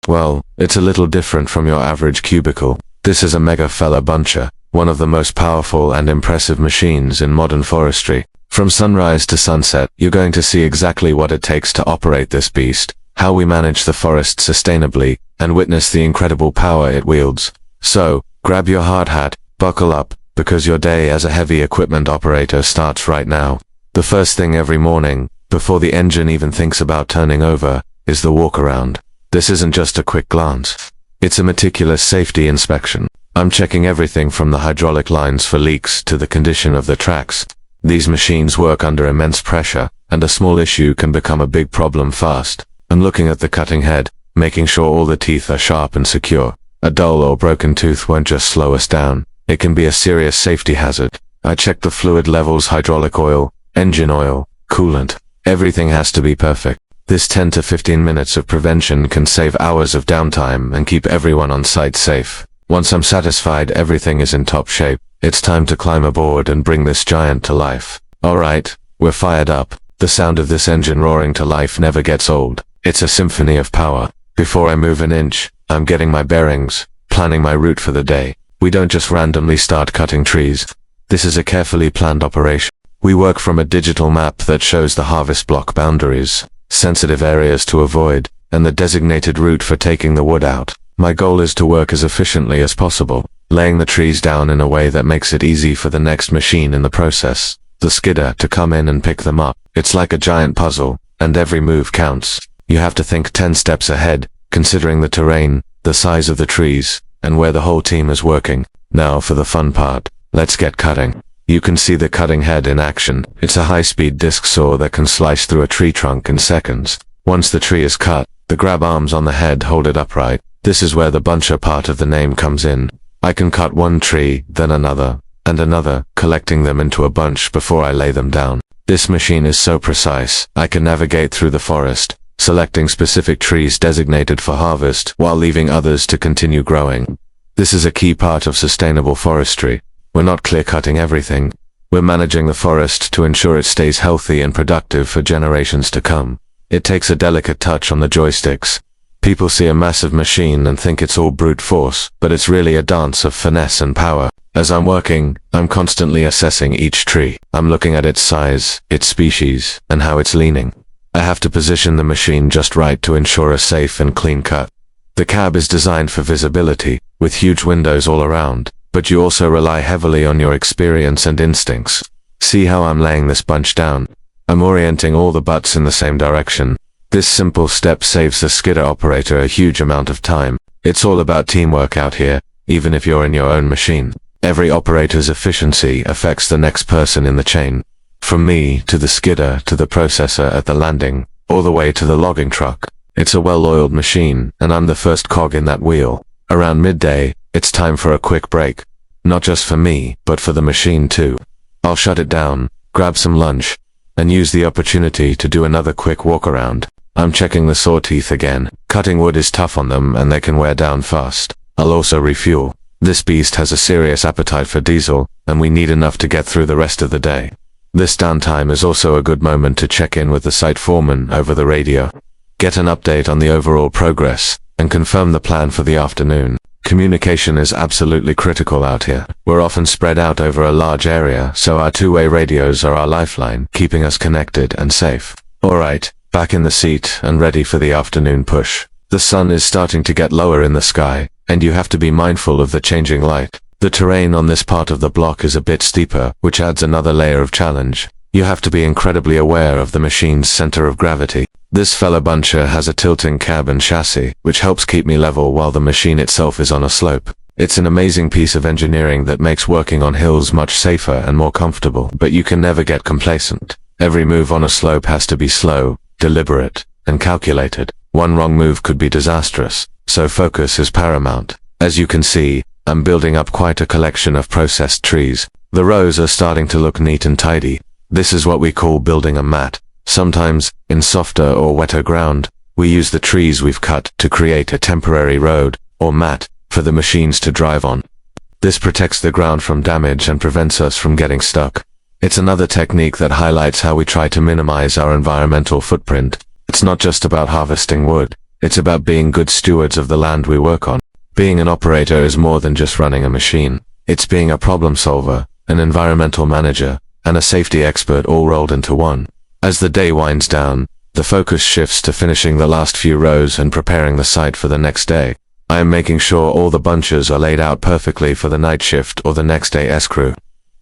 Well, it's a little different from your average cubicle. This is a mega fella buncher, one of the most powerful and impressive machines in modern forestry. From sunrise to sunset, you're going to see exactly what it takes to operate this beast, how we manage the forest sustainably, and witness the incredible power it wields. So, grab your hard hat, buckle up, because your day as a heavy equipment operator starts right now. The first thing every morning, before the engine even thinks about turning over, is the walk around. This isn't just a quick glance. It's a meticulous safety inspection. I'm checking everything from the hydraulic lines for leaks to the condition of the tracks. These machines work under immense pressure, and a small issue can become a big problem fast. I'm looking at the cutting head, making sure all the teeth are sharp and secure. A dull or broken tooth won't just slow us down. It can be a serious safety hazard. I check the fluid levels, hydraulic oil, engine oil, coolant. Everything has to be perfect. This 10 to 15 minutes of prevention can save hours of downtime and keep everyone on site safe. Once I'm satisfied everything is in top shape, it's time to climb aboard and bring this giant to life. Alright, we're fired up. The sound of this engine roaring to life never gets old. It's a symphony of power. Before I move an inch, I'm getting my bearings, planning my route for the day. We don't just randomly start cutting trees. This is a carefully planned operation. We work from a digital map that shows the harvest block boundaries, sensitive areas to avoid, and the designated route for taking the wood out. My goal is to work as efficiently as possible, laying the trees down in a way that makes it easy for the next machine in the process, the skidder, to come in and pick them up. It's like a giant puzzle, and every move counts. You have to think 10 steps ahead, considering the terrain, the size of the trees, and where the whole team is working. Now for the fun part. Let's get cutting. You can see the cutting head in action. It's a high-speed disc saw that can slice through a tree trunk in seconds. Once the tree is cut, the grab arms on the head hold it upright. This is where the buncher part of the name comes in. I can cut one tree, then another, and another, collecting them into a bunch before I lay them down. This machine is so precise, I can navigate through the forest, selecting specific trees designated for harvest while leaving others to continue growing. This is a key part of sustainable forestry. We're not clear-cutting everything. We're managing the forest to ensure it stays healthy and productive for generations to come. It takes a delicate touch on the joysticks. People see a massive machine and think it's all brute force, but it's really a dance of finesse and power. As I'm working, I'm constantly assessing each tree. I'm looking at its size, its species, and how it's leaning. I have to position the machine just right to ensure a safe and clean cut. The cab is designed for visibility, with huge windows all around, but you also rely heavily on your experience and instincts. See how I'm laying this bunch down? I'm orienting all the butts in the same direction. This simple step saves the skidder operator a huge amount of time. It's all about teamwork out here, even if you're in your own machine. Every operator's efficiency affects the next person in the chain. From me, to the skidder, to the processor at the landing, all the way to the logging truck. It's a well-oiled machine, and I'm the first cog in that wheel. Around midday, it's time for a quick break. Not just for me, but for the machine too. I'll shut it down, grab some lunch, and use the opportunity to do another quick walk around. I'm checking the saw teeth again. Cutting wood is tough on them and they can wear down fast. I'll also refuel. This beast has a serious appetite for diesel, and we need enough to get through the rest of the day. This downtime is also a good moment to check in with the site foreman over the radio. Get an update on the overall progress, and confirm the plan for the afternoon. Communication is absolutely critical out here. We're often spread out over a large area, so our two-way radios are our lifeline, keeping us connected and safe. Alright, back in the seat and ready for the afternoon push. The sun is starting to get lower in the sky, and you have to be mindful of the changing light. The terrain on this part of the block is a bit steeper, which adds another layer of challenge. You have to be incredibly aware of the machine's center of gravity. This fella buncher has a tilting cab and chassis, which helps keep me level while the machine itself is on a slope. It's an amazing piece of engineering that makes working on hills much safer and more comfortable, but you can never get complacent. Every move on a slope has to be slow, deliberate, and calculated. One wrong move could be disastrous, so focus is paramount. As you can see, I'm building up quite a collection of processed trees. The rows are starting to look neat and tidy. This is what we call building a mat. Sometimes, in softer or wetter ground, we use the trees we've cut to create a temporary road, or mat, for the machines to drive on. This protects the ground from damage and prevents us from getting stuck. It's another technique that highlights how we try to minimize our environmental footprint. It's not just about harvesting wood. It's about being good stewards of the land we work on. Being an operator is more than just running a machine. It's being a problem solver, an environmental manager, and a safety expert all rolled into one. As the day winds down, the focus shifts to finishing the last few rows and preparing the site for the next day. I am making sure all the bunches are laid out perfectly for the night shift or the next day's crew.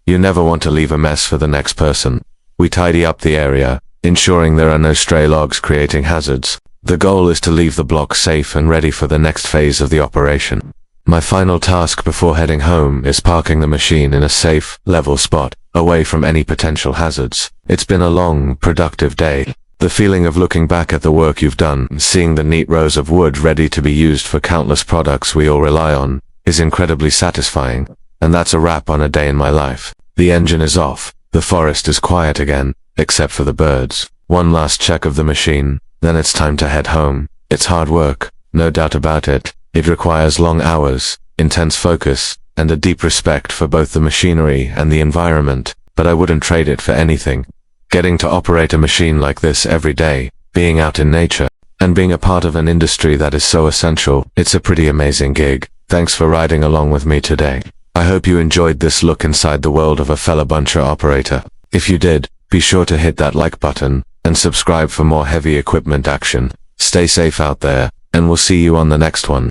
You never want to leave a mess for the next person. We tidy up the area, ensuring there are no stray logs creating hazards. The goal is to leave the block safe and ready for the next phase of the operation. My final task before heading home is parking the machine in a safe, level spot, away from any potential hazards. It's been a long, productive day. The feeling of looking back at the work you've done, seeing the neat rows of wood ready to be used for countless products we all rely on, is incredibly satisfying. And that's a wrap on a day in my life. The engine is off. The forest is quiet again, except for the birds. One last check of the machine, then it's time to head home. It's hard work, no doubt about it. It requires long hours, intense focus, and a deep respect for both the machinery and the environment, but I wouldn't trade it for anything. Getting to operate a machine like this every day, being out in nature, and being a part of an industry that is so essential, it's a pretty amazing gig. Thanks for riding along with me today. I hope you enjoyed this look inside the world of a Felabuncher operator. If you did, be sure to hit that like button, and subscribe for more heavy equipment action. Stay safe out there, and we'll see you on the next one.